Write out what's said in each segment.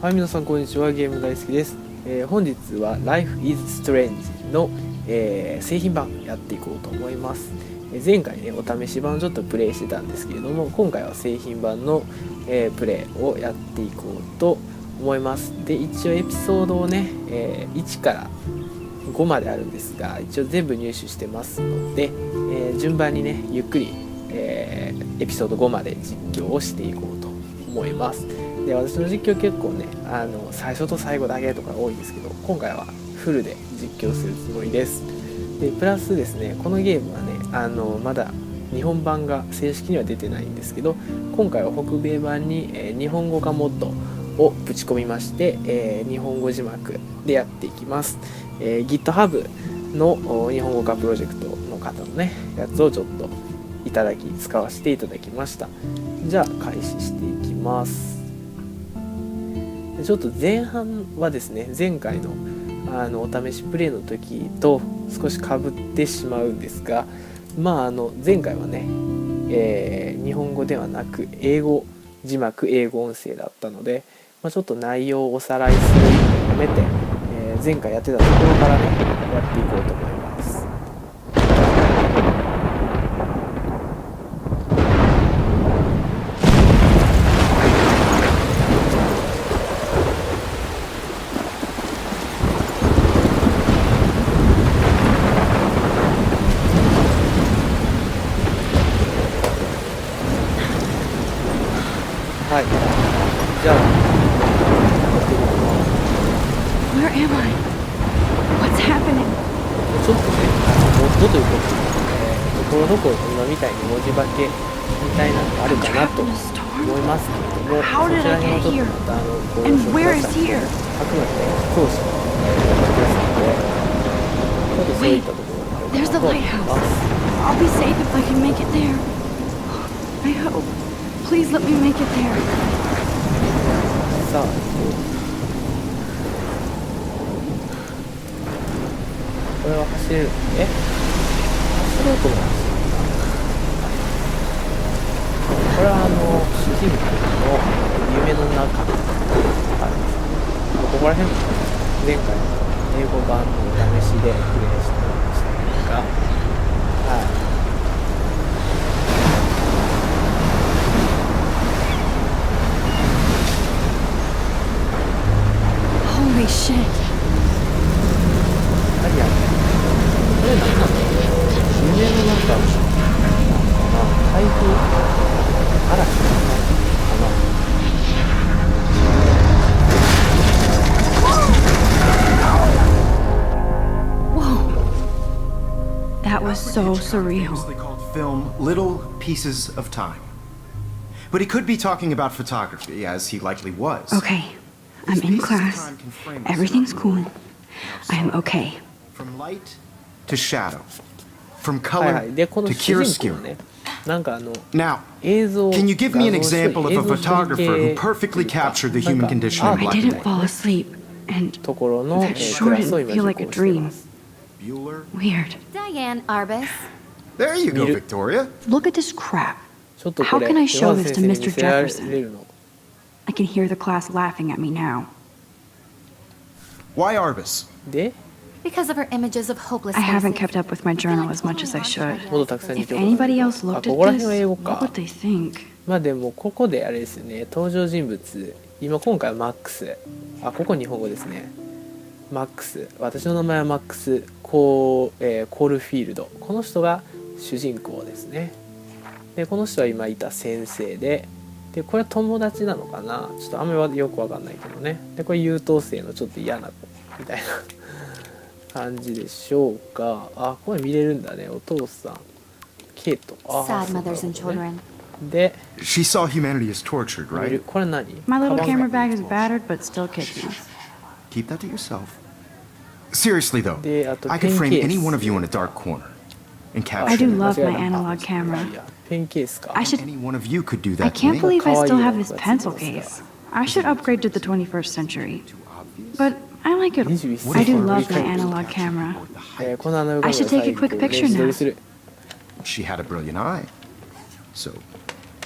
はい、皆さんこんにちは。ゲーム大好きです。本日はライフイズストレンジの、製品版やっていこうと思います。前回ね、お試し版ちょっとプレイしてたんですけれども、今回は製品版の、プレイをやっていこうと思います。で、一応エピソードをね、1から5まであるんですが、一応全部入手してますので、順番にね、ゆっくり、エピソード5まで実況をしていこうと思います。で、私の実況結構ね、最初と最後だけとか多いんですけど、今回はフルで実況するつもりです。で、プラスですね、このゲームはね、まだ日本版が正式には出てないんですけど、今回は北米版に、日本語化モッドをぶち込みまして、日本語字幕でやっていきます。GitHub の日本語化プロジェクトの方のね、やつをちょっと使わせていただきました。じゃあ開始していきます。ちょっと前半はですね、前回のお試しプレイの時と少しかぶってしまうんですが、前回はね、日本語ではなく英語字幕、英語音声だったので、ちょっと内容をおさらいするのをやめて、前回やってたところからね、やっていこうと思います。はい、じゃあ、Where am I? What's happening? ちょっとね、モッドということで、ところどころ今みたいに文字化けみたいなのがあるかなと思いますけれども、そちらにもちょっとまたご了承ください。あくまでね、教師のクラスなので、ちょっとそういったところがあるかなと思います。I'll be safe if I can make it there. I hope. Please let me make it there. さあ、これは走れるのね。走ろうとも走るんだ。これは主人公の夢の中のここら辺も前回の英語版のお試しでプレイしてましたが、はい。Holy shit. これ何なの？夢の中なのかな？台風？嵐かな？Whoa. That was so surreal. Called film Little Pieces of Time. But he could be talking about photography, as he likely was. Okay, I'm in class. Everything's cool. I'm okay. From light to shadow, from color to で、この主人公 chiaroscuro. ね、なんかNow, 映像 can you give me an 画像処理 example of a 映像処理 photographer 系 who perfectly captured the human condition なん in か I black and didn't white? fall asleep, and ところの that ク sure ラスを didn't 今 feel 受 like a 講していま dream. す。 Bueller? Weird. Diane Arbus. There you go, Mira- Victoria. Look at this crap. ちょっとこれ How can I show 山田 this 先 to 生に Mr. 見せられ Jefferson? るの？ I can hear the class laughing at me now. Why Arbus? で、 Because of her images of hopeless I haven't faces. kept up with my journal as much as I should. もっとたくさん似 If てることがある anybody よ else looked ここら at 辺は英 this, 語 what か。 would they think? でもここであれですね、登場人物、今回はマックス。ここ日本語ですね。マックス。私の名前はマックスコールフィールド。この人が主人公ですね。で、この人は今いた先生で、これは友達なのかな、ちょっとあんまりよくわかんないけどね。で、これ優等生のちょっと嫌な子みたいな感じでしょうか。これ見れるんだね。お父さんケイト。Sad mothers and children. で、 She saw humanity as tortured, 見る right? これ何？ My little カバン camera bag is battered, but still kicking. Keep that to yourself. Seriously, though, で、あと I ペ could ン frame ケー any ス。 one of you in a dark corner and I do capture love my 間違えた analog camera. いやペンケースか。 I should. Any one of you could do I that to can't me. believe I still have this Kawaii. pencil case. I should upgrade to the 21st century. But I like it. 21 I do 世紀の love 振 my り返り analog camera. このアナログ I の should take a 最後 quick で picture 自撮 now. りする。 She had a brilliant eye. So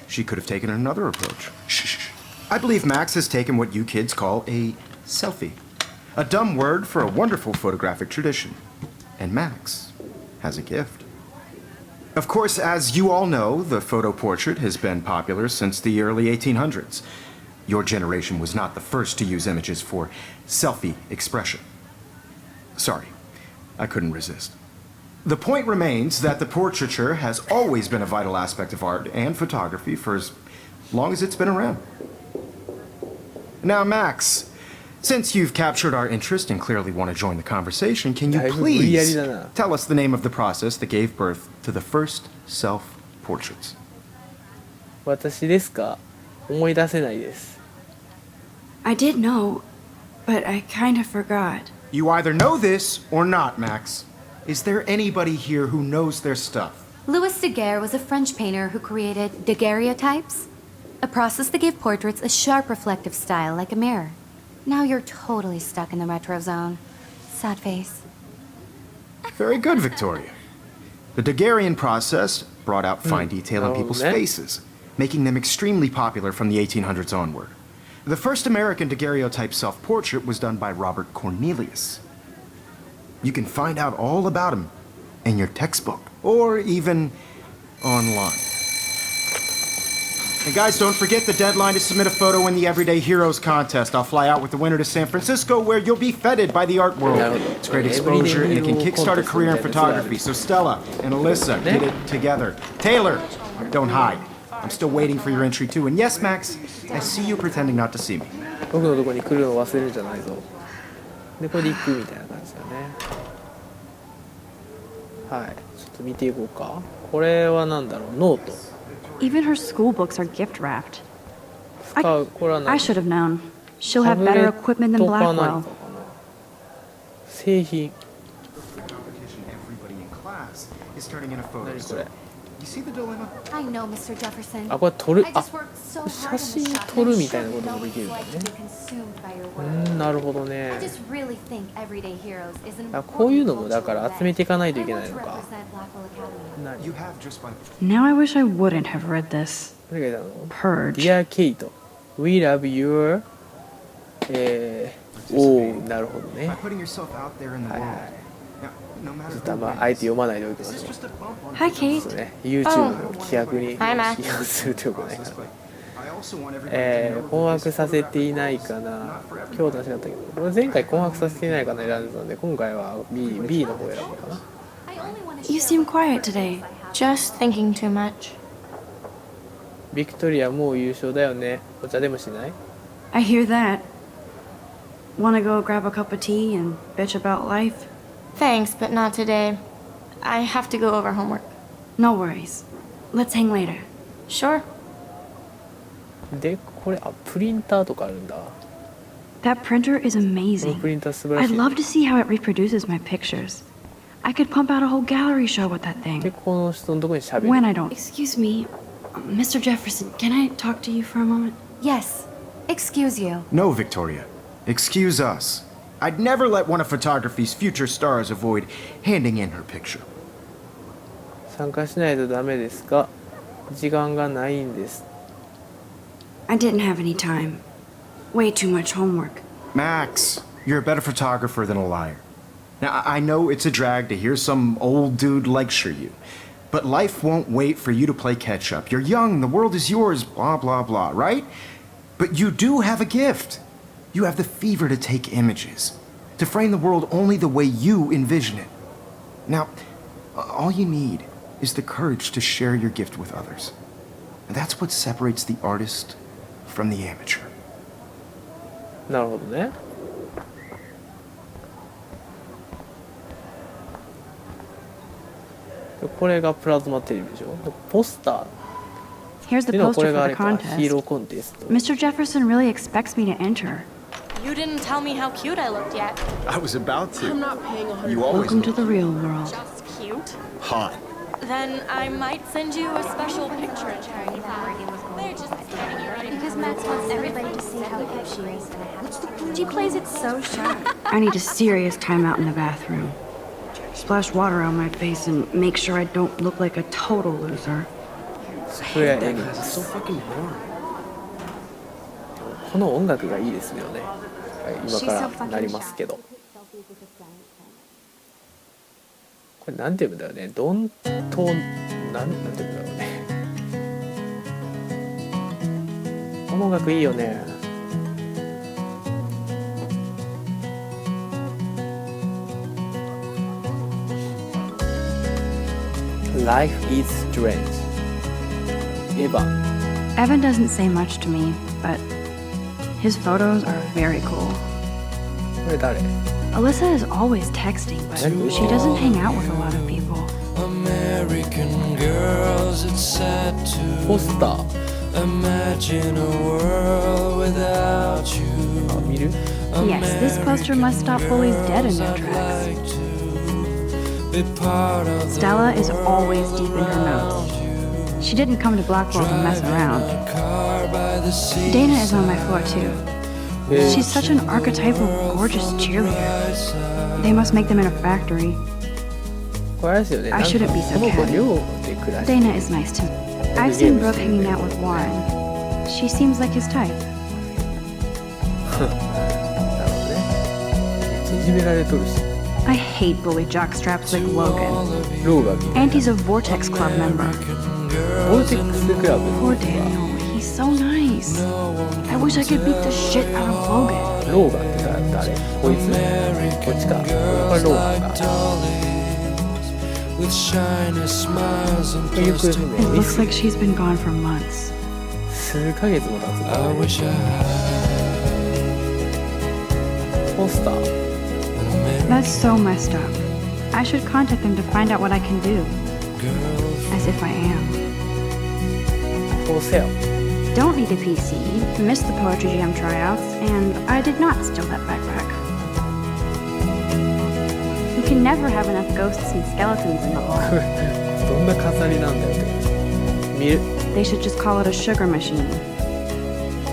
she could have taken another approach. Shh, shh, shh. I believe Max has taken what you kids call a selfie. A dumb word for a wonderful photographic tradition. And Max has a gift. Of course, as you all know, the photo portrait has been popular since the early 1800s. Your generation was not the first to use images for selfie expression. Sorry, I couldn't resist. The point remains that the portraiture has always been a vital aspect of art and photography for as long as it's been around. Now, Max, since you've captured our interest and clearly want to join the conversation, can you please tell us the name of the process that gave birth to the first self-portraits? 私ですか？思い出せないです。I did know, but I kind of forgot. You either know this or not, Max. Is there anybody here who knows their stuff? Louis Daguerre was a French painter who created daguerreotypes, a process that gave portraits a sharp reflective style like a mirror. Now you're totally stuck in the retro zone. Sad face. Very good, Victoria. The Daguerrean process brought out fine detail in people's faces, making them extremely popular from the 1800s onward. The first American daguerreotype self-portrait was done by Robert Cornelius. You can find out all about him in your textbook, or even online. And guys, don't forget the deadline to submit a photo in the Everyday Heroes contest. I'll fly out with the winner to San Francisco, where you'll be feted by the art world. It's great exposure, and it can kickstart a career in photography. So Stella and Alyssa, get it together. Taylor, don't hide. I'm still waiting for your entry too. And yes, Max, I see you pretending not to see me. 僕のとこに来るの忘れるんじゃないぞ。でこれで行くみたいな感じだね。はい、ちょっと見ていこうか。これはなんだろう、ノート。Even her school books are gift wrapped. 使う、これは何？ I should have known. She'll have better equipment than タブレットか何 Blackwell. かかな。製品。 Everybody in class is turning in a photo. 何これ？ You see the dilemma? I know, Mr. Jefferson. あ、これ撮る。 I あ、 just worked so hard 写 in 真 the shop, 撮 and る I'm みたい sure な you ことも know で what きる it's んだ like to ね。 be consumed by your work. なるほどね。 I just really think Everyday Heroes is an あ、こういうのも important だから cultural 集めていかないとい event. け I ない want の to か。 represent Blackwell Academy. 何？ You have just by Now I wish I wouldn't have read this. 何がいたの？ Purge. Dear Kate, we love your おー、なるほどね。 by putting yourself out there in the はい world. はい。 Now, no matter ちょっと who まあ wins, あえて読まないでおきま this し is ょう。 just a bump on Hi, you. Kate. そうね、YouTube の規約に Hi, Max. 違反するとよくないからね。 I also want everybody to know 困 that 惑 this さ is せ for てい everyone. ないかな。今日と違ったけど、これ前回困惑させていないかな選んでたんで、今回は B の方選ぶかな。 I only want to You share seem quiet today. Just thinking too much. ビクトリアもう優勝だよね。お茶でもしない？ I hear that. Wanna go grab a cup of tea and bitch about life? Thanks, but not today. I have to go over homework. No worries. Let's hang later. Sure. で、これ、あ、プリンターとかあるんだ。 That printer is この amazing. プリンター素晴ら I'd しい。 love to see how it reproduces my pictures. I could pump out a whole gallery show with that で、 thing. この人のとこに喋る。 When I don't. Excuse me, Mr. Jefferson, can I talk to you for a moment? Yes. Excuse you. No, Victoria. Excuse us. I'd never let one of photography's future stars avoid handing in her picture. 参加しないとダメですか？時間がないんです。 I didn't have any time. Way too much homework. Max, you're a better photographer than a liar. Now, I know it's a drag to hear some old dude lecture you, but life won't wait for you to play catch up. You're young, the world is yours, blah, blah, blah, right? But you do have a gift. You have the fever to take images, to frame the world only the way you envision it. Now, all you need is the courage to share your gift with others. And that's what separates the artist from the amateur. なるほどね。これがプラズマテレビでしょ。ポスター。 Here's って the いうのはこ poster れが for あ the れか。ヒー contest. ローコンテスト。 Mr. Jefferson really expects me to enter. You didn't tell me how cute I looked yet. I was about to. I'm not paying 100. You always Welcome to the real world. Just cute. hot. Then I might send you a special picture in charity They're just getting you ready. Because Max wants everybody to see how cute she is. She plays it so sharp. I need a serious timeout in the bathroom. Splash water on my face and make sure I don't look like a total loser. スクエアエニックス。この音楽がいいですよね。今からなりますけど、これなんていうんだろうね。ドントなんていうんだろうね。この音楽いいよね。Life is strange. Evan doesn't say much to me, but his photos are very cool. これ誰？ Alyssa is always texting, but she doesn't hang out with a lot of people. American girls, it's sad ポスタ to ー。 imagine a world without you. あ、見る？ Yes, this poster must stop bullies dead in their I'd tracks. like to be part of the Stella is always deep in her notes. She didn't come to Blackwell to mess around. car by the sea. Dana is on my floor too. えー She's such an archetypal, gorgeous cheerleader. They must make them in a factory. これあれですよね。 I shouldn't be so この子 catty. 寮で暮らして Dana is nice too. I've seen Brooke hanging out with Warren. She seems like his type. なるほどね。めっちゃいじめられとるし。 I hate bully jockstraps like Logan. ローガみたいな。 Auntie's a Vortex Club member. ボルテックスクラブの Poor Daniel, he's so nice. I wish I could beat the shit out of Logan. ローガって誰？こいつ？こっちか。これローガか。 with shiny smiles and これ行方不 It 明。 looks like she's been gone for months. 数ヶ月も経つんだ I ね。 wish I had ポスター。 That's so messed up. I should contact them to find out what I can do. As if I am. For sale. Don't need a PC, missed the Poetry Jam tryouts, and I did not steal that backpack. You can never have enough ghosts and skeletons in the hall. どんな飾りなんだよって。見る。 They should just call it a sugar machine.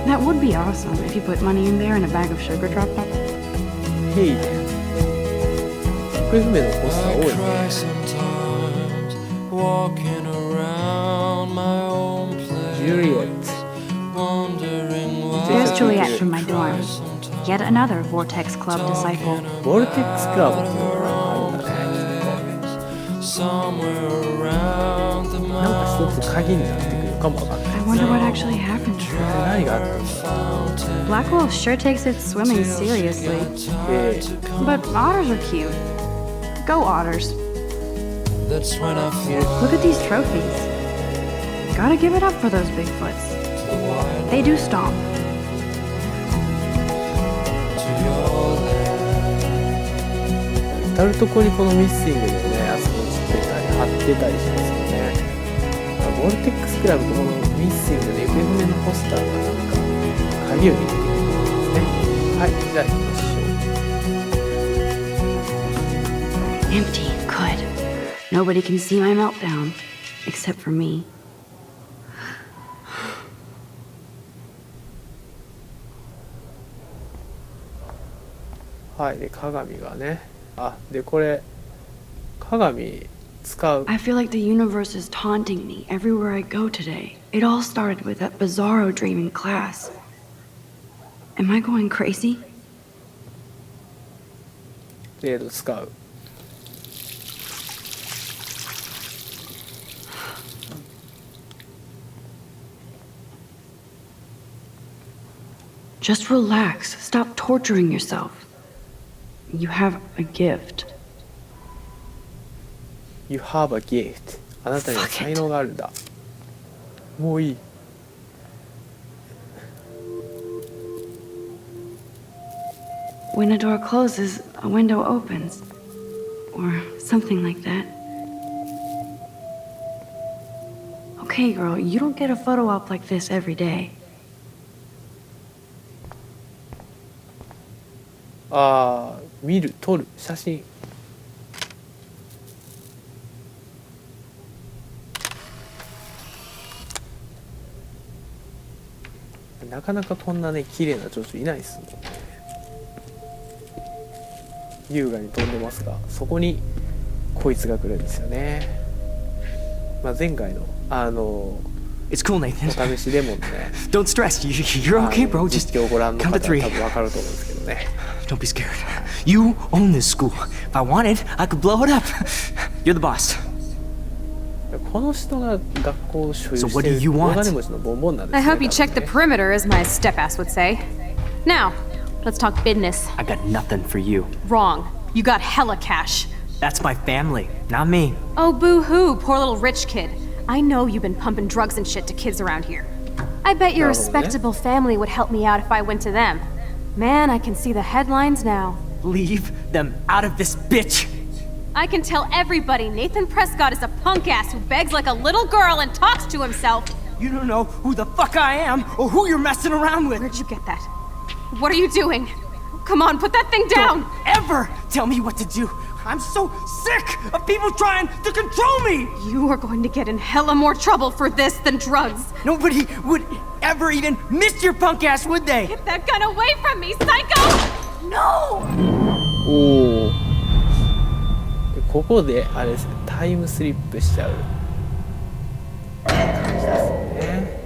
That would be awesome if you put money in there and a bag of sugar dropped out. ヘイね。行方不明のポスター多い cry ね。 sometimes walking around my own place ジュリエット。 wondering why There's Juliet from my dorm. Yet another Vortex Club disciple. ボルテックスクラブっていうのがあるんだね。 somewhere around the なんか一つ鍵になってくるかもわかんない。 I wonder what actually happened to her. 何があったんだろう。 Blackwell sure takes its swimming seriously. で、 But otters are cute. Go otters. that's when I feel Look at these trophies. Gotta give it up for those Bigfoots. They do stomp. to your land 至る所にこのミッシングでね、あそこつけたり貼ってたりしますよね。ボルテックスクラブとこのミッシングで行方不明のポスターがなんか鍵を握ってくれてますね。はい、じゃあ行きましょう。 Empty. Good. Nobody can see my meltdown. Except for me. はい、で鏡がね。あ、でこれ鏡使う。 I feel like the universe is taunting me everywhere I go today. It all started with that bizarro dream in class. Am I going crazy? 使う。 Just relax. Stop torturing yourself. You have a gift. You have a gift. あなたには才能があるんだ。もういい。 When a door closes, a window opens. Or something like that. Okay, girl, you don't get a photo op like this every day. ああ、見る、撮る、写真。なかなかこんなね、綺麗な女子いないですもんね。優雅に飛んでますが、そこにこいつが来るんですよね。まあ、前回の It's cool, お Nathan. 試しでもね Don't stress. You're okay, bro. Just 実況をご覧の count 方 to は多 3. 分わかると思うんですけどね Don't be scared. You own this school. If I wanted, I could blow it up. You're the boss. この人が学校を所有 So し what て do る you 大 want? 金持ちのボンボンなんです I ね hope you 多 check 分 the ね perimeter, as my step-ass would say. Now, let's talk business. I got nothing for you. Wrong. You got hella cash. That's my family, not me. Oh, boo-hoo, poor little rich kid. I know you've been pumping drugs and shit to kids around here. I bet your respectable family would help me out if I went to them. Man, I can see the headlines now. Leave them out of this bitch. I can tell everybody Nathan Prescott is a punk ass who begs like a little girl and talks to himself. You don't know who the fuck I am or who you're messing around with. Where'd you get that? What are you doing? Come on, put that thing down! Don't ever tell me what to do. I'm so sick of people trying to control me. You are going to get in hella more trouble for this than drugs. Nobody would ever even miss your punk ass, would they? Get that gun away from me, psycho! No! おおでここであれですねタイムスリップしちゃう感じですね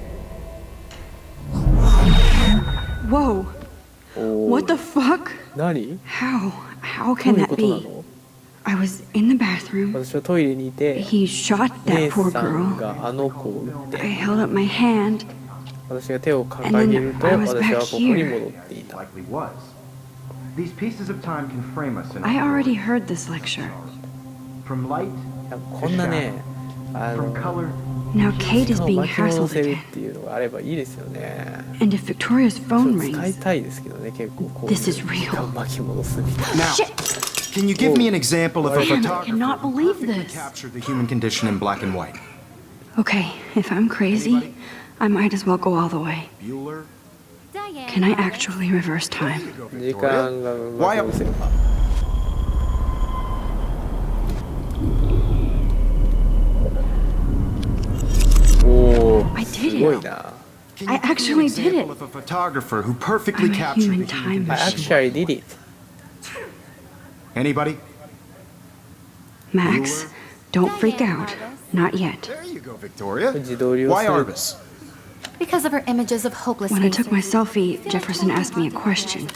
Whoa. おお What the fuck? 何 How どう can いう that ことな be? の I was in the bathroom. 私はトイレにいて He shot 姉 that poor さん girl. があの子を撃っ I て held up my hand. 私が手を掲げると And then I was 私は back ここに戻っていた Likely was. These pieces of time can frame us in I our already world. heard this lecture. From light いやこんなねあ from の color. Now Kate 時 is 間を being 巻き戻 hassled せる again. っていうのがあればいいですよね And if Victoria's ちょっ phone と使い rings, たいですけどね結構こういう This is real. 時間を巻き戻すみたいな Now, can you give me an example of a Damn, I photographer cannot who believe perfectly this. captured the human condition in black and white? okay, if I'm crazy, I might as well go all the way. Bueller? Diane. Can I actually reverse time? 時間が巻き戻せるかおお I す did ごい it. な Can I you give me an actually did example it. of a photographer who perfectly I'm a captured human the human time I condition? actually did it Anybody? Max, don't freak out. Not yet. There you go, Victoria. 自撮りを Why する Arbus? Because of her images of hopeless When I took my faces. selfie, Jefferson asked me a question.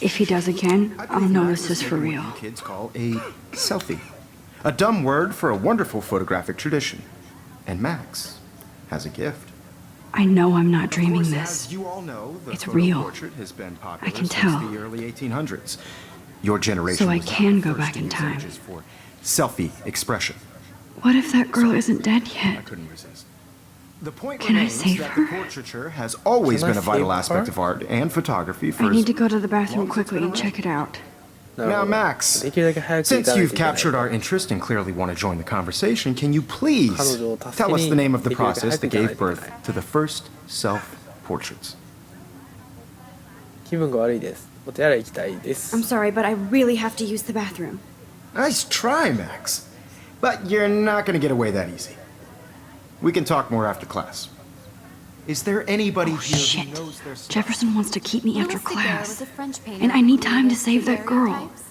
If he does again, I'll know this is for real. What you kids call a selfie. A dumb word for a wonderful photographic tradition. And Max has a gift. I know I'm not Of dreaming course, this. as you all know, the It's photo real. portrait has been popular I can since tell. the early 1800s. Your generation So I was not can the go first back to in use time. images for selfie expression. What if that girl isn't dead I yet? couldn't resist. The point Can I remains save that her? the portraiture has always Can I been a vital save aspect her? of art and photography for I as need to go to the bathroom long as it's quickly been and check it out. なるほ Now, ど Max, できるだけ早く行 since かない you've といけない captured our interest and clearly want to join the conversation, can you please 彼女を助け tell us に the name of the できるだけ process 早く that 行かない gave とい birth けない to the first self-portraits? 気分が悪いですお手洗い行きたいです I'm sorry, but I really have to use the bathroom. Nice try, Max. But you're not going to get away that easy. We can talk more after class. Is there anybody Oh, here shit. who knows their stuff? Jefferson wants to keep me after Louis Daguerre was class. a French painter And I who need time to created save that girl. daguerreotypes,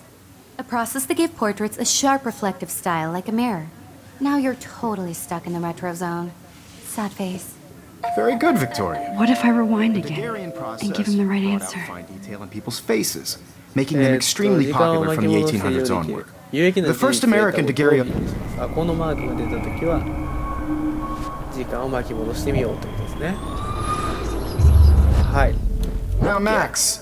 a process that gave portraits a sharp reflective style like a mirror. Now you're totally stuck in the retro zone. Sad face. Very good, Victoria. What if I rewind The again Daguerrean process and give him the right brought answer? out fine detail in people's faces, making them 時 extremely 間を popular 巻 from き the 戻すように 1800s でき onward. る有益な The first American 事実 daguerreotype データを登録しますこのマークが出た時は時間を巻き戻してみようということですねはい Now, Max,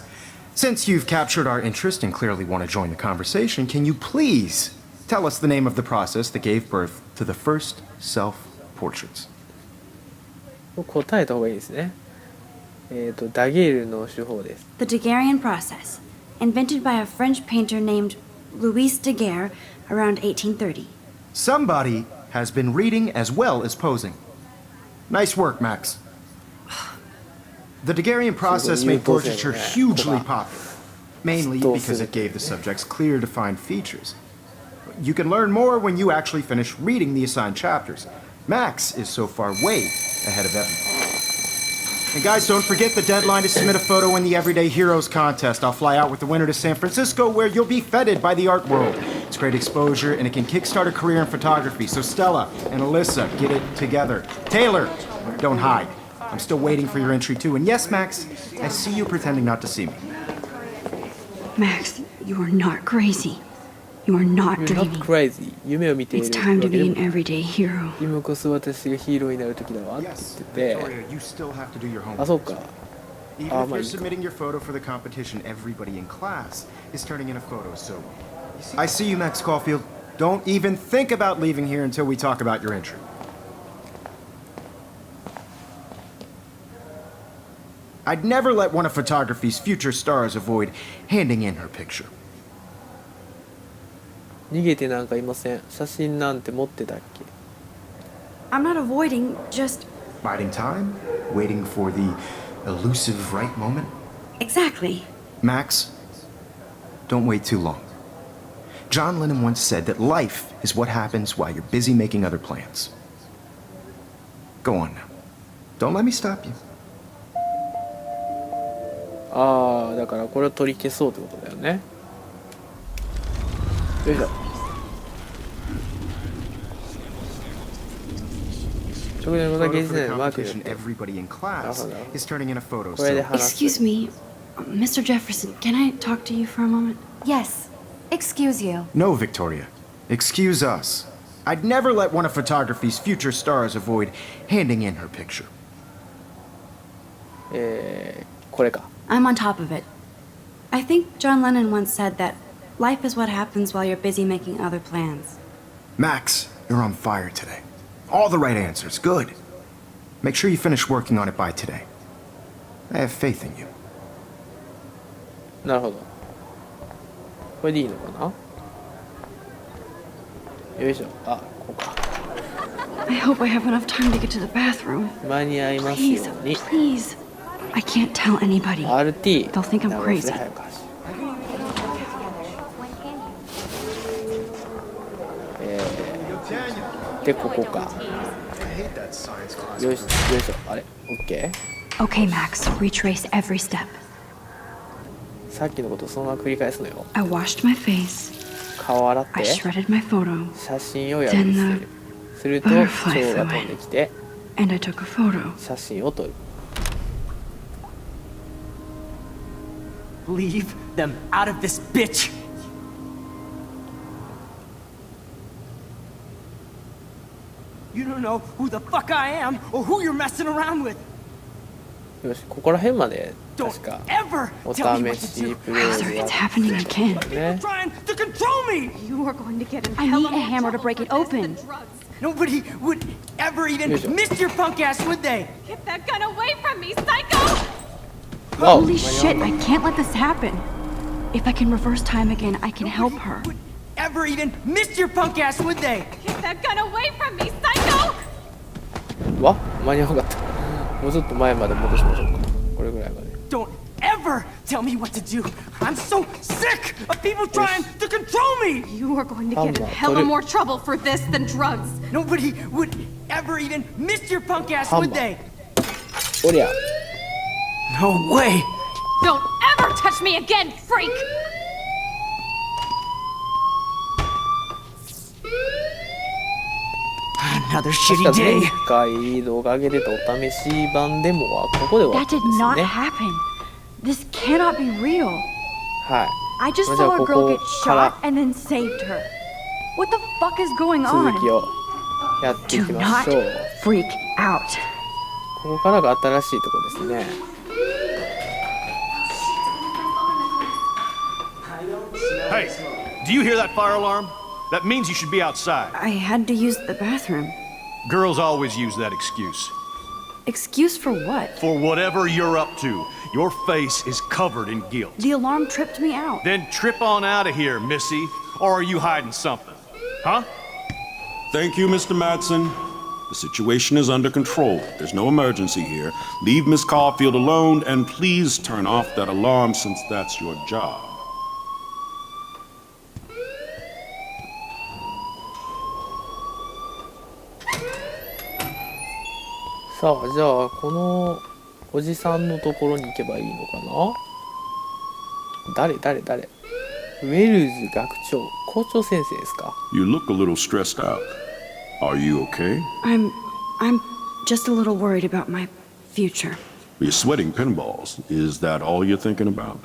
since you've captured our interest and clearly want to join the conversation, can you please tell us the name of the process that gave birth to the first self-portraits? 答えた方がいいですねダゲールの手法です The Daguerrean process, invented by a French painter named Louis Daguerre around 1830. Somebody has been reading as well as posing. Nice work, Max. The Daguerrean process made portraiture hugely popular, mainly because it gave the subjects clear, defined features. You can learn more when you actually finish reading the assigned chapters. Max is so far way ahead of everyone. And guys, don't forget the deadline to submit a photo in the Everyday Heroes contest. I'll fly out with the winner to San Francisco, where you'll be feted by the art world. It's great exposure, and it can kickstart a career in photography. So Stella and Alyssa, get it together. Taylor, Don't hide. I'm still waiting for your entry too. And yes, Max, I see you pretending not to see me. Max, you are not crazy. You are not You're dreaming. not crazy. 夢を見てい It's る time わ to けで be も an everyday hero. 今こそ私がヒーローになる時だわって言 Yes, ってて Victoria, you still have to do your あ、 homework. そうか Even Ah, if my you're God. submitting your photo for the competition, everybody in class is turning in a photo, so... I see you, Max Caulfield. Don't even think about leaving here until we talk about your entry. I'd never let one of photography's future stars avoid handing in her picture. 逃げてなんかいません写真なんて持ってたっけ I'm not avoiding, just. Biding time, waiting for the elusive right moment. Exactly. Max, don't wait too long. John Lennon once said that life is what happens while you're busy making other plans. Go on now. Don't let me stop you. ああだからこれを取り消そうってことだよねよいしょ直前のことは Photo 芸術 for 内 the のマークによっ competition, て everybody in class is turning in a photo. これで So 話す Excuse me, Mr. Jefferson, can I talk to you for a moment? Yes. Excuse you. no, Victoria. Excuse us. I'd never let one of photography's future stars avoid handing in her picture. これか I'm on top of it. I think John Lennon once said that life is what happens while you're busy making other plans. Max, you're on fire today. All the right answers. Good. Make sure you finish working on it by today. I have faith in you. なるほどこれでいいのかなよいしょあここか I hope I have enough time to get to the bathroom. 間に合います Please, ように please. I can't tell anybody. RT They'll think I'm 長 crazy. 早く走るでここか I hate that science class. よいしょよいしょあれ OK Okay, Max, retrace every step. さっきのことそのまま繰り返すのよ I washed my face. 顔洗っ I て shredded my photo. 写真をやり捨てるすると butterfly 蝶が飛んできて And I took a photo. 写真を撮る Leave them out of this bitch! You don't know who the fuck I am or who you're messing around with. よしここら辺まで Don't 確か ever お tell me what 試 to し do. プレイ Bowser, でや it's っ happening again. てね Trying to control me. You are going to get in I hella need a more hammer to trouble break for it this open. than drugs. Nobody would ever even Here's your- miss your punk ass, would they? Get that gun away from me, psycho! わお Holy 間に合 shit, わ I ない can't let this happen. If I can reverse time again, I can help her. Would ever even miss your punk ass, would they? Get that gun away from me, psycho! わ間に合わなかったもうちょっと前まで戻しましょうかこれぐらいまで Don't ever tell me what to do. I'm so sick of people trying to control me. You are going to get in Hammer, hella sorry. more trouble for this than drugs. Nobody would ever even miss your punk ass, Hammer. would they? おりゃ No way. Don't ever touch me again, freak! Another 確 shitty か day. 前回動画上げてたお試し版デモはここで終わ That ったん did ですよ not ね happen. This cannot be real. はい I just じゃ saw あ a こ girl こ get から shot and then saved her. What the fuck is going 続 on? きをやってい Do きま not しょう freak out. ここからが新しいとこですね Hey, do you hear that fire alarm? That means you should be outside. I had to use the bathroom. Girls always use that excuse. Excuse for what? For whatever you're up to, your face is covered in guilt. The alarm tripped me out. Then trip on out of here, Missy. Or are you hiding something? Huh? Thank you, Mr. Madsen. The situation is under control. There's no emergency here. Leave Miss Caulfield alone and please turn off that alarm since that's your job. さあじゃあこのおじさんのところに行けばいいのかな誰ウェルズ学長校長先生ですか You look a little stressed out. Are you okay? I'm just a little worried about my future. You're sweating pinballs. Is that all you're thinking about?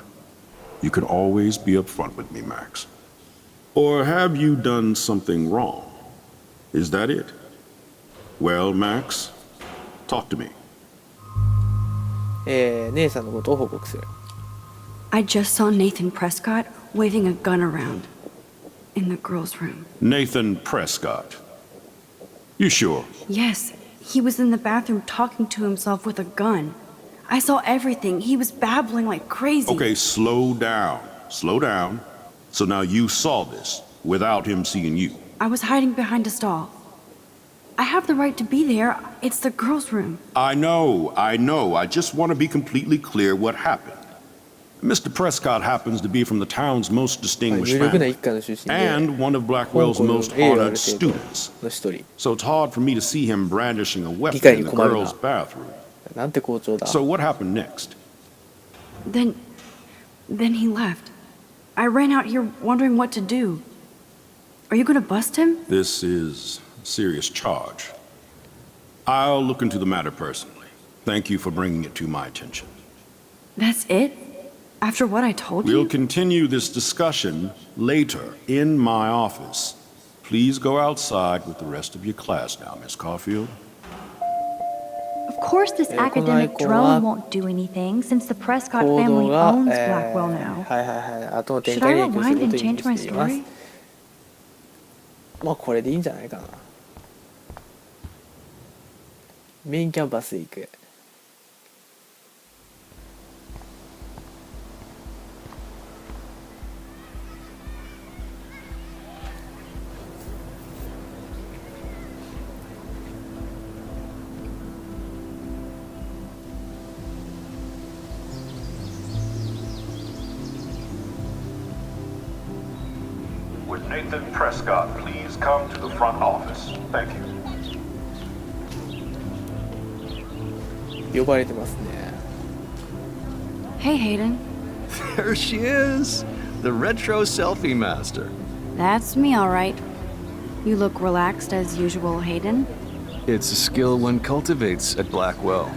You can always be upfront with me, Max. Or have you done something wrong? Is that it? Well, Max, talk to me. 姉さんのことを報告する。I just saw Nathan Prescott waving a gun around in the girls' room. Nathan Prescott. You sure? Yes, he was in the bathroom talking to himself with a gun. I saw everything. He was babbling like crazy. Okay, slow down. Slow down. So now you saw this without him seeing you. I was hiding behind a stall. I have the right to be there. It's the girls' room. I know. I just want to be completely clear what happened. Mr. Prescott happens to be from the town's most distinguished 有力な family 一家の出身で and one of 香 Blackwell's 港の most 栄誉あ honored る生徒 students. の一人。 So it's hard for me to see him brandishing a 理 weapon 解 in に the 困るな。 girls' bathroom. なんて校長だ。 So what happened next? Then he left. I ran out here wondering what to do. Are you gonna bust him? This is a serious charge. I'll look into the matter personally. Thank you for bringing it to my attention. That's it? After what I told We'll you? continue this discussion later in my office. Please go outside with the rest of your class now, Miss Caulfield. Of course this academic このアイコン drone は won't do anything since the Prescott 行 family 動が、 owns Blackwell now. はいはいはい。後の展 Should 開 I に影響す rewind ること and を意味 change my しています。 story? まあこれでいいんじゃないかな。メインキャンパス行く。Would Nathan Prescott please come to the front office? Thank you. 呼ばれてますね。 Hey, Hayden. There she is! The retro selfie master. That's me, all right. You look relaxed as usual, Hayden. It's a skill one cultivates at Blackwell,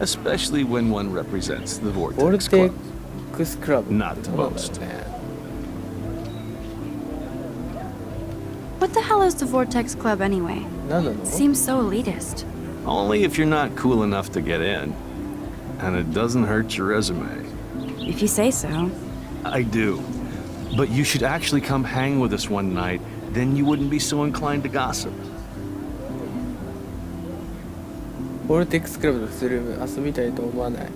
especially when one represents the ボル Vortex テ Club. ックスクラブ。 Not to そうなんだ boast. よね。 What the hell is the Vortex Club anyway? 何なの？ Seems so elitist. Only if you're not cool enough to get in. And it doesn't hurt your resume. If you say so. I do. But you should actually come hang with us one night, then you wouldn't be so inclined to gossip. ボルテックスクラブのスルーム遊びたいと思わない。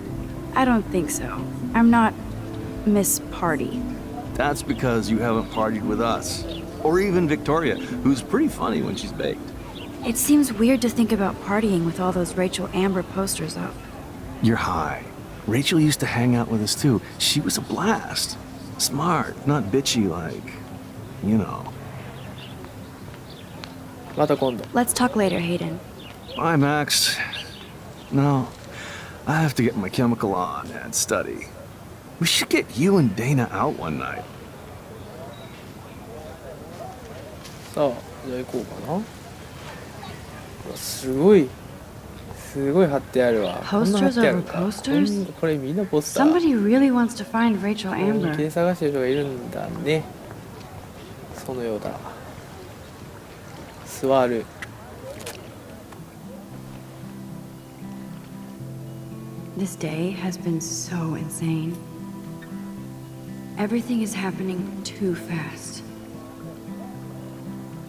I don't think so. I'm not Miss Party. That's because you haven't partied with us. Or even Victoria, who's pretty funny when she's baked. It seems weird to think about partying with all those Rachel Amber posters up. You're high. Rachel used to hang out with us too. She was a blast. Smart, not bitchy like, you know. また今度。 Let's talk later, Hayden. Bye, Max. No, I have to get my chemical on and study. We should get you and Dana out one night. さあ、じゃあ行こうかな。うわすごい貼ってあるわ。こんな貼っ Posters てある over か。 posters? これみんなポスター。 Somebody really wants to find Rachel 本気 Amber. で探してる人がいるんだね。そのようだ。座る。 This day has been so insane. Everything is happening too fast.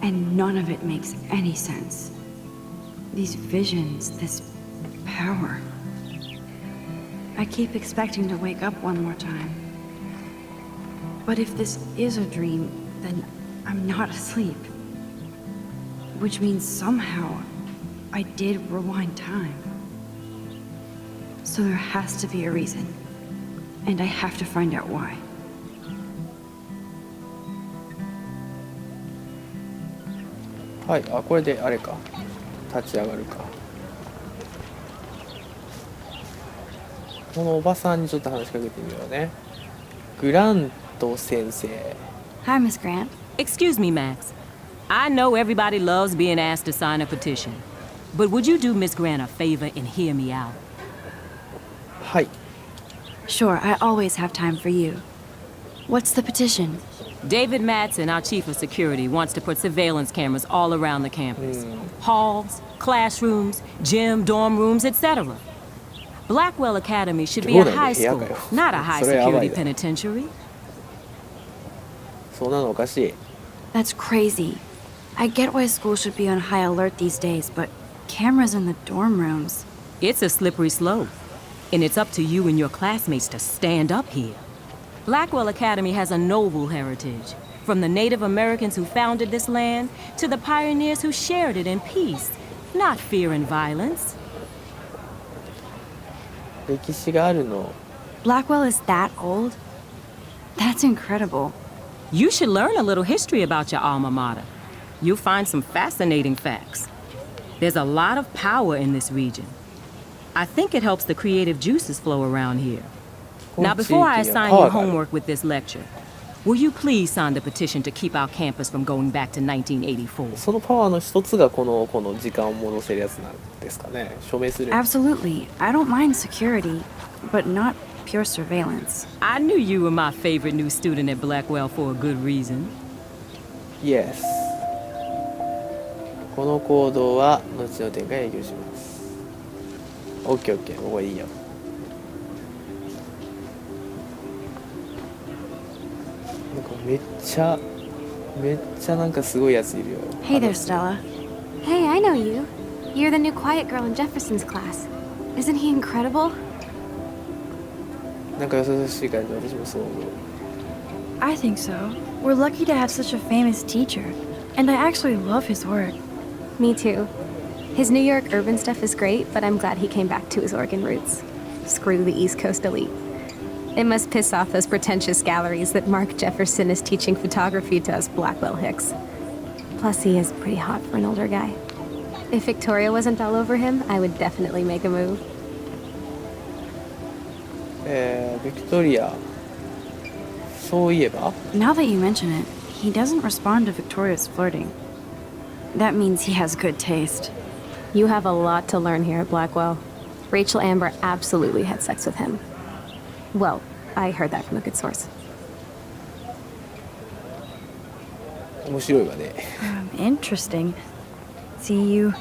And none of it makes any sense. These visions, this power. I keep expecting to wake up one more time. But if this is a dream, then I'm not asleep. Which means somehow I did rewind time. So there has to be a reason. And I have to find out why. はい、あ、これであれか。立ち上がるか。このおばさんにちょっと話しかけてみようね。グラント先生。 Hi, Miss Grant. Excuse me, Max. I know everybody loves being asked to sign a petition. But would you do Miss Grant a favor and hear me out? はい。 Sure, I always have time for you. What's the petition? David Madsen, our chief of security, wants to put surveillance cameras all around the campus. Halls, classrooms, gym, dorm rooms, etc. Blackwell Academy should be a high school, not a high security penitentiary. そんなのおかしい。 That's crazy. I get why schools should be on high alert these days, but cameras in the dorm rooms. It's a slippery slope, and it's up to you and your classmates to stand up here. Blackwell Academy has a noble heritage, from the Native Americans who founded this land to the pioneers who shared it in peace, not fear and violence. 歴史があるの。 Blackwell is that old? That's incredible. You should learn a little history about your alma mater. You'll find some fascinating facts. There's a lot of power in this region. I think it helps the creative juices flow around here. Now, before I assign you homework with this lecture, will you please sign the petition to keep our campus from going back to 1984? そのパワーの一つがこの時間を戻せるやつなんですかね。署名する。 Absolutely. I don't mind security, but not pure surveillance. I knew you were my favorite new student at Blackwell for a good reason. Yes. この行動は後の展開に影響します。OKOK、ここいいよ。なんかめっちゃなんかすごいやついるよ。 Hey there, Stella. Hey, I know you. You're the new quiet girl in Jefferson's class. Isn't he incredible? なんか優しい感じ、私もそう思う。 I think so. We're lucky to have such a famous teacher, and I actually love his work. Me too. His New York urban stuff is great, but I'm glad he came back to his Oregon roots. Screw the East Coast elite. It must piss off those pretentious galleries that Mark Jefferson is teaching photography to us Blackwell Hicks. Plus, he is pretty hot for an older guy. If Victoria wasn't all over him, I would definitely make a move. ビクトリア、そういえば Now that you mention it, he doesn't respond to Victoria's flirting. That means he has good taste. You have a lot to learn here at Blackwell. Rachel Amber absolutely had sex with him. Well, I heard that from a good source. 面白いわね。Interesting. See, you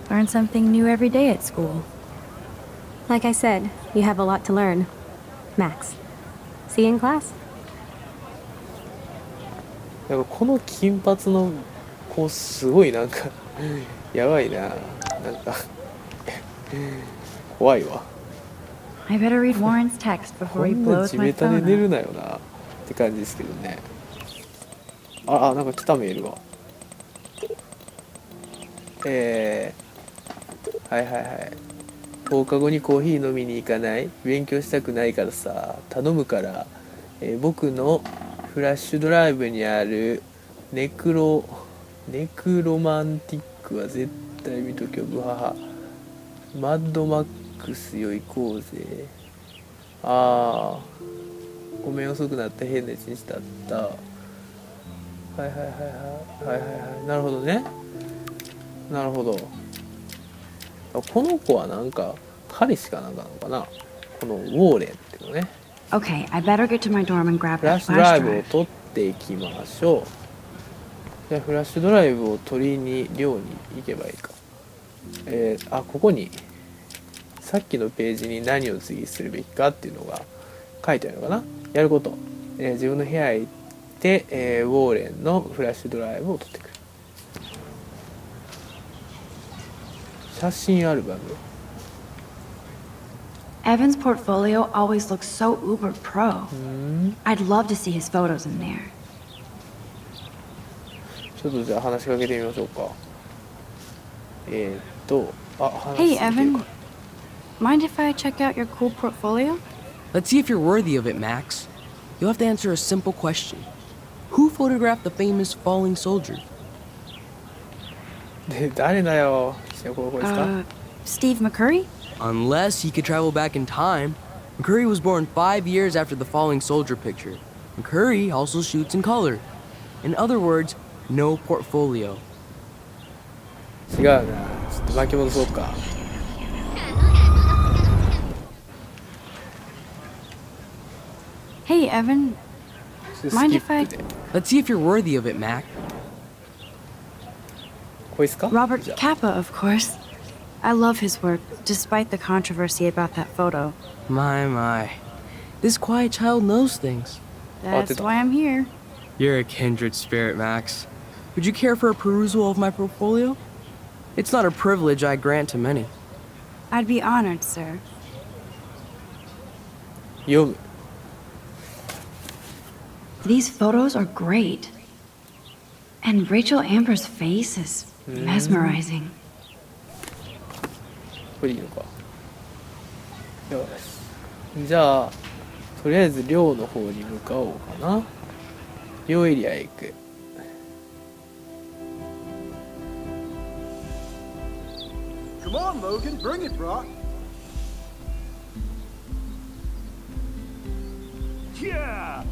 learn something new every day at school. Like I said, you have a lot to learn. Max, see you in class. なんかこの金髪の子すごいなんかやばいな。なんか怖いわ。I better read Warren's text こ before he んな blows 地 my べたで phone 寝る up. なよなって感じですけどね。なんか来たメールが。はいはいはい。放課後にコーヒー飲みに行かない？勉強したくないからさ、頼むから、僕のフラッシュドライブにあるネクロマンティックは絶対見とけよ、ブハハ。マッドマックスよ行こうぜ。ごめん遅くなって変な一日だった。はいはいはいはいはいはい。なるほどね。なるほど。この子はなんか彼氏かなんかなのかな、このウォーレンっていうのね。 Okay, I better get to my dorm and grab フラッ that シュドラ flash イブを drive. 取っていきましょう。じゃあフラッシュドライブを取りに寮に行けばいいか。ここにさっきのページに何を次するべきかっていうのが書いてあるのかな。やること、自分の部屋へ行って、ウォーレンのフラッシュドライブを取ってくる。写真アルバム。 Evan's portfolio always looks so uber pro. I'd love to see his photos in there. ちょっとじゃあ話しかけてみましょうか。Hey, 話してみてる Evan. か。 Mind if I check out your cool portfolio? Let's see if you're worthy of it, Max. You'll have to answer a simple question. Who photographed the famous falling soldier? で、誰だよ。ここですか？ Steve McCurry? Unless he could travel back in time. McCurry was born 5 years after the falling soldier picture. McCurry also shoots in color. In other words, no portfolio. 違うな。ちょっと巻き戻そうか。Hey, Evan. ス Mind キ if I- ップで。 Let's see if you're worthy of it, Mac. こいつか Robert じゃあ Kappa, of course. I love his work, despite the controversy about that photo. My. This quiet child knows things. That's did- why I'm here. You're a kindred spirit, Max. Would you care for a perusal of my portfolio? It's not a privilege I grant to many. I'd be honored, sir. 読む。 These photos are great. And Rachel Amber's face is mesmerizing. これいいのか。よし。じゃあとりあえず寮の方に向かおうかな。寮エリアへ行く。Come on, Logan, bring it, Brock. Yeah.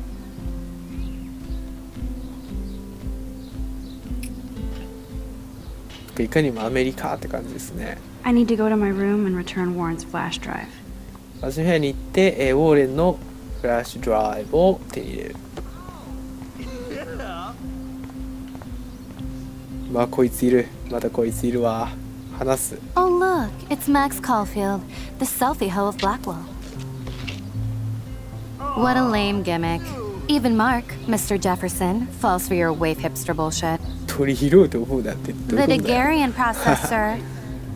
いかにもアメリカって感じですね。 I need to go to my room and return Warren's flash drive. 私の部屋に行って、ウォーレンのフラッシュドライブを手に入れる。まあこいついる。またこいついるわ。話す。 Oh, look, it's Max Caulfield, the selfie hoe of Blackwell. What a lame gimmick. Even Mark, Mr. Jefferson, falls for your wave hipster bullshit. 取り拾うと思うだってどういう The ことだよ。 Daguerrean process, sir.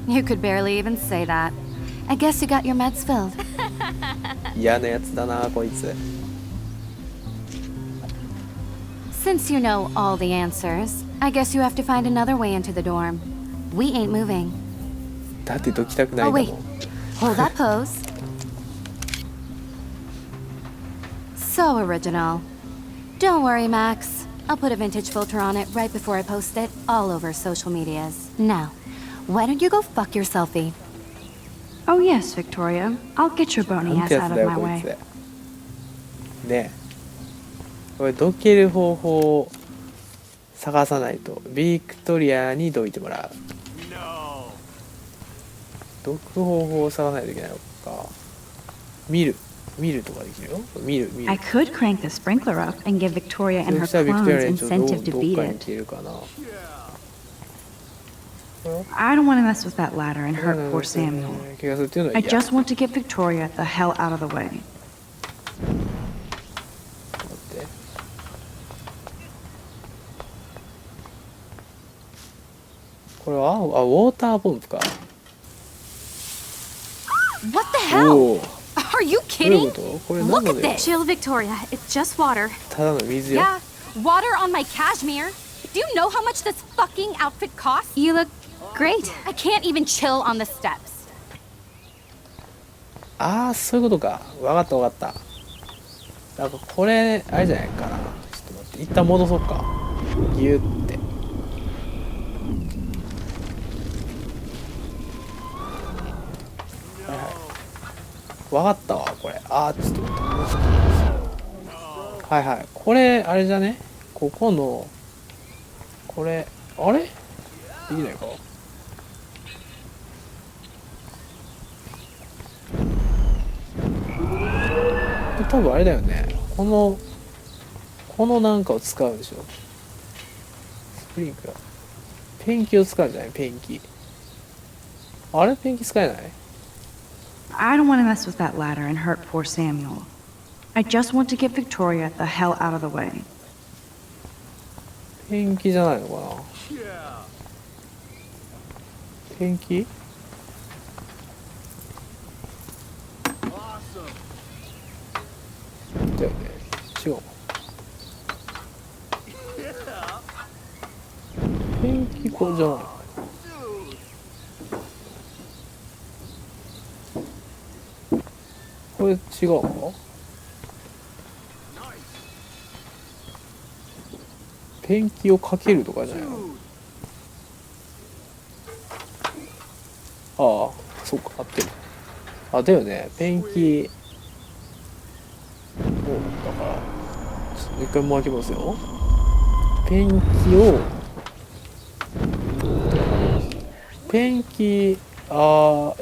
You could barely even say that. I guess you got your meds filled. 嫌なやつだなこいつ。 Since you know all the answers, I guess you have to find another way into the dorm. We ain't moving. だってどきたくない Oh, んだ wait. もん。 Hold that pose. So original. Don't worry, Max. I'll put a vintage filter on it right before I post it all over social medias. Now, why don't you go fuck your selfie? Oh, yes, Victoria. I'll get your な bony んて ass やつ out だ of よ my こいつ。 way. ねえ。これどける方法を探さないと。ビクトリアにどいてもらう。どく方法を探さないといけないのか。見るとかできるよ。見る。 I could crank the sprinkler up and give Victoria そ and う her したらビクトリア clones にちょっと incentive to どっ beat かに it. 消えるかな。 I don't want to mess with that ladder and hurt poor Samuel. 怪我するっていうのは I 嫌。 just want to get Victoria the hell out of the way. 待ってこれはウォーターポンプか。 What the お hell? お。 Are you どういう kidding? ことこれ何 Look な at のよ。 this. Chill, Victoria. It's just water. ただの水よ。 Yeah, water on my cashmere. Do you know how much this fucking outfit costs? You look great. I can't even chill on the steps. ああそういうことか。わかった。なんかこれあれじゃないかな。ちょっと待って一旦戻そうか。ギュって。わかったわこれ。ちょっと待って。はいこれあれじゃね。ここのこれあれできないか。多分あれだよね。このなんかを使うでしょ。スプリンクラー。ペンキを使うんじゃない？ペンキ。あれペンキ使えない？ I don't want to mess with that ladder and hurt poor Samuel. I just want to get Victoria the hell out of the way. ペンキじゃないのかな。ペンキ？だよね。違うの。ペンキ粉じゃない。これ違うの？ペンキをかけるとかじゃないの？ああ、そうか、合ってる。あ、だよね。ペンキだから、ちょっと一回巻きますよ。ペンペンキ細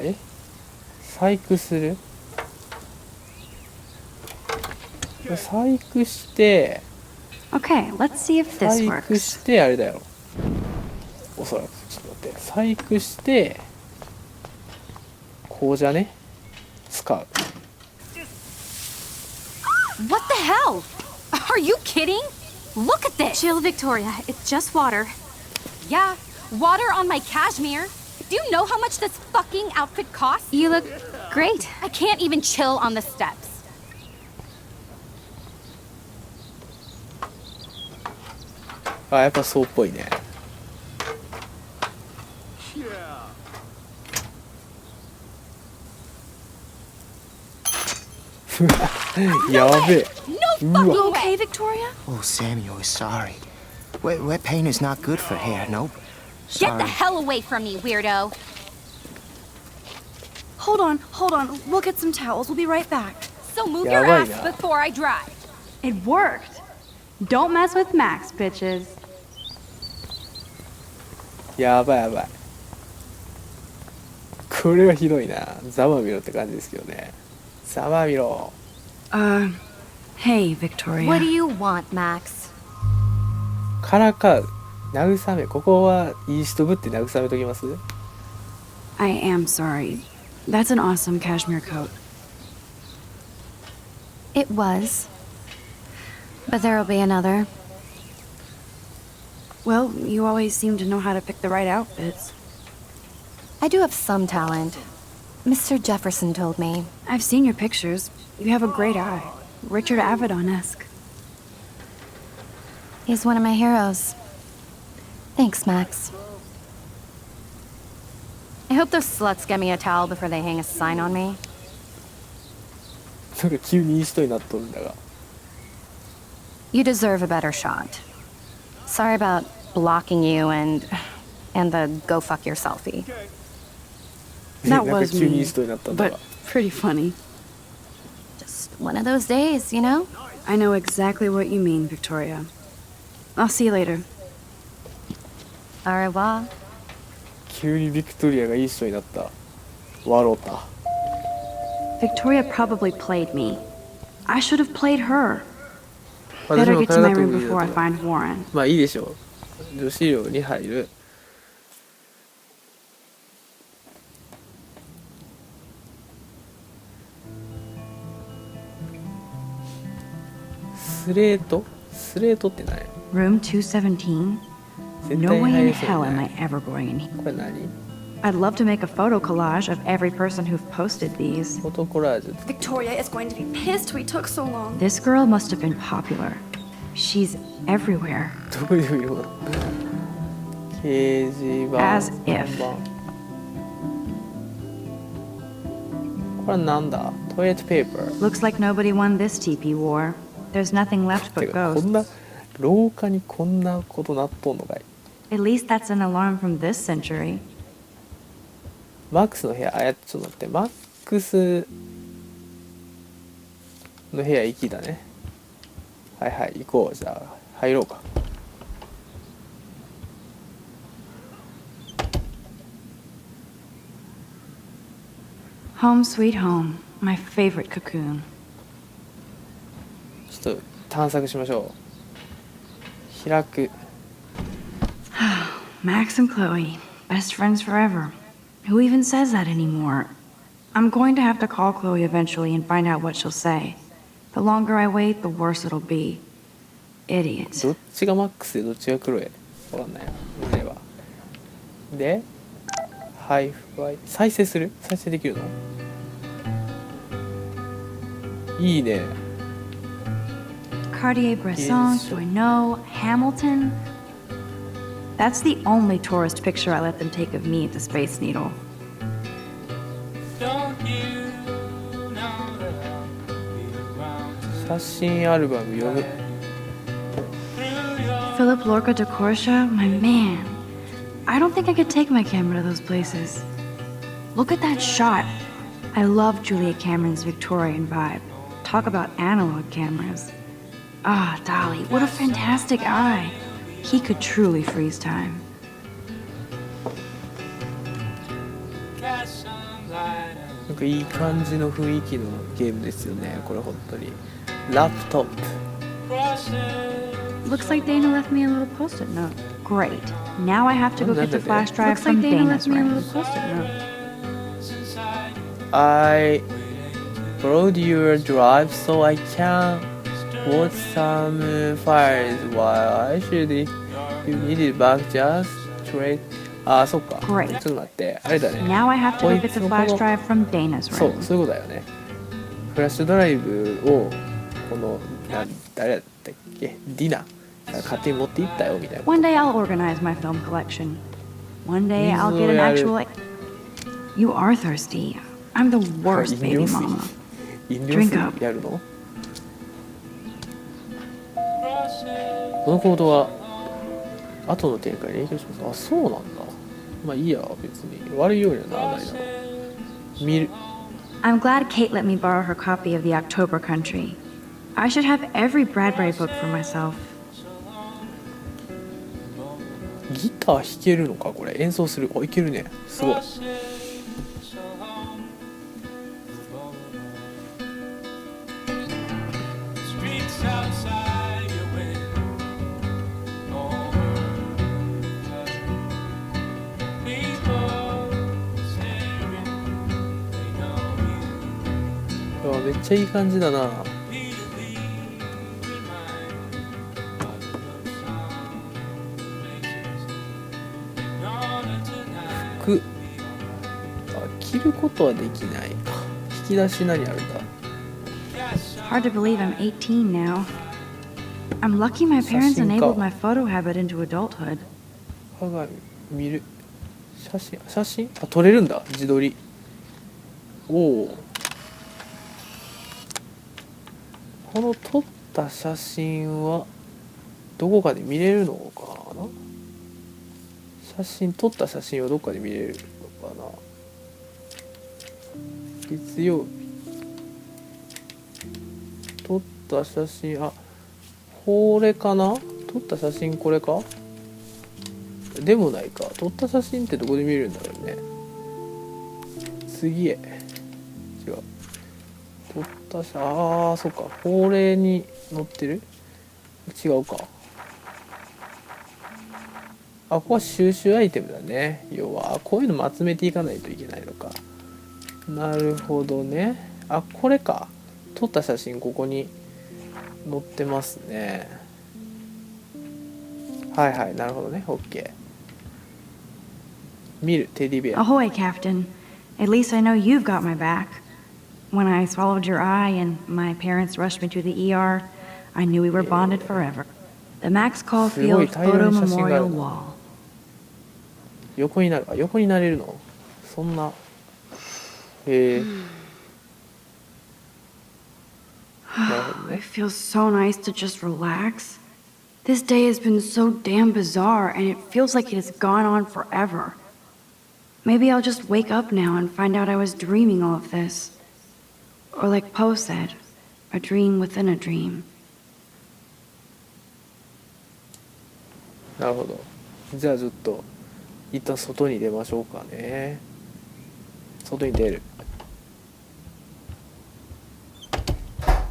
工する。細工して Okay, let's see if this 細工 works. してあれだよ。おそらくちょっと待って。細工してこうじゃね使う。 What the hell? Are you kidding? Look at this! Chill, Victoria. It's just water. Yeah, water on my cashmere. Do you know how much this fucking outfit costs? You look great. I can't even chill on the steps. あ、やっぱそうっぽいね。やべえ。 No fucking You way! okay, Victoria? Oh, Samuel is sorry. Wet paint is not good for hair. Nope. Get Sorry. the hell away from me, weirdo! Hold on. We'll get some towels. We'll be right back. So move Yeah, your right ass now. before I dry. It worked. Don't mess with Max, bitches. やばいやばい。これはひどいな。ざまみろって感じですけどね。ざまみろ。 Hey, Victoria. What do you want, Max? からかう。慰め。ここはいい人ぶって慰めときます？ I am sorry. That's an awesome cashmere coat. It was. But there'll be another. Well, you always seem to know how to pick the right outfits. I do have some talent. Mr. Jefferson told me. I've seen your pictures. You have a great eye. Richard Avedon-esque. He's one of my heroes. Thanks, Max. I hope those sluts get me a towel before they hang a sign on me. なんか急にいい人になっとるんだが。 You deserve a better shot. Sorry about blocking you and the go fuck your selfie. That なんか was 急にいい me, 人になったんだ but が。 pretty funny. Just one of those days, you know? I know exactly what you mean, Victoria. I'll see you later. Au revoir. 急にビクトリアがいい人になった。笑うた。 Victoria probably played me. I should have played her. 私 Better も get 体 to my 特 room 技だ before I と。 find Warren. まあいいでしょう。女子寮に入る。スレート？スレートって何？ Room 217? 絶 No 対に way 入 in れそう hell じゃ am な I い。 ever going in here. これ何？ I'd love to make a photo collage of every person who've posted these. フォトコラージュ。 Victoria is going to be pissed we took so long. This girl must have been popular. She's everywhere. どういう色なの？掲示板。 As if. 看板。これなんだ？トイレットペーパー。 Looks like nobody won this TP war. There's nothing left て but かこん ghosts. な廊下にこんなことなっとんのかい。 At least that's an alarm from this century. マックスの部屋、ちょっと待って、マックスの部屋行きだね。はいはい、行こう。じゃあ、入ろうか。Home sweet home. My favorite cocoon. ちょっと探索しましょう。開く。 Max and Chloe. Best friends forever. Who even says that anymore? I'm going to have to call Chloe eventually and find out what she'll say. The longer I wait, the worse it'll be. Idiot. どっちがマックスでどっちがクロエ？わかんない。これは。で、ハイフワイ。再生する？再生できるの？いいね。 Cartier-Bresson, Doisneau, Hamilton. That's the only tourist picture I let them take of me at the Space Needle. Don't you know that I'll be around 写真アルバム読む。 through your Philip Lorca de Corsia, my man. I don't think I could take my camera to those places. Look at that shot. I love Julia Cameron's Victorian vibe. Talk about analog cameras. Ah, Dolly, what a fantastic eye. He could truly freeze time. なんかいい感じの雰囲気のゲームですよね、これ本当に。ラップトップ。Looks like Dana left me a little post-it note. Great. Now I have to go get the flash drive from Dana's room. I borrowed your drive so I can watch some files while I should if you need it back just trade. あ、そっか。ちょっと待って、あれだね。Now I have to go get the flash drive from Dana's room. そう、そういうことだよね。フラッシュドライブをこの誰だったっけ、ディナ勝手に持っていったよみたいな。One day I'll organize my film collection. One day I'll get an actual. You are thirsty. I'm the worst baby mama. 飲料水やるの？このコードは後の展開に影響します。あ、そうなんだ。まあいいや、別に悪いようにはならないな。見る。I'm glad Kate let me borrow her copy of The October Country. I should have every Bradbury book for myself. ギター弾けるのかこれ、演奏する。あ、いけるね。すごい。めっちゃいい感じだな。服、着ることはできないか。引き出し何あるんだ。 Hard to believe I'm 18 now. I'm lucky my parents enabled my photo habit into adulthood. 鏡見る。写真あ、撮れるんだ、自撮り。おお。この撮った写真はどこかで見れるのかな。撮った写真はどこかで見れるのかな。月曜日撮った写真、あ、これかな。撮った写真これか。でもないか。撮った写真ってどこで見れるんだろうね。次へ。違う。撮った写真、ああ、そっか。これに載ってる？違うか。あ、ここは収集アイテムだね。要は、こういうのも集めていかないといけないのか。なるほどね。あ、これか。撮った写真ここに載ってますね。はいはい、なるほどね。OK。見る、テディベア。Ahoy, Captain. At least I know you've got my back. When I swallowed your eye and my parents rushed me to the ER, I knew we were bonded forever. The Max Caulfield Photo Memorial Wall. 横になる。あ、横になれるの？そんな。へえ。It feels so nice to just relax. This day has been so damn bizarre, and it feels like it has gone on forever. Maybe I'll just wake up now and find out I was dreaming all of this. Or like Poe said, a dream within a dream. なるほど。じゃあちょっと一旦外に出ましょうかね。外に出る。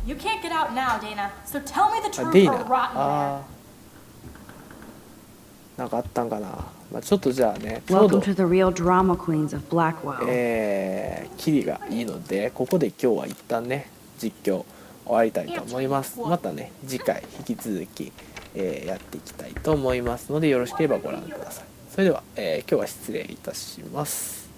You can't get out now, Dana. So tell me the あ、 truth デイ or ナ。 rotten there. あー、なんかあったんかな。まあちょっとじゃあね。ちょう Welcome ど to the real drama queens of Blackwell. キリがいいので、ここで今日は一旦ね実況終わりたいと思います。またね次回引き続き、やっていきたいと思いますので、よろしければご覧ください。それでは、今日は失礼いたします。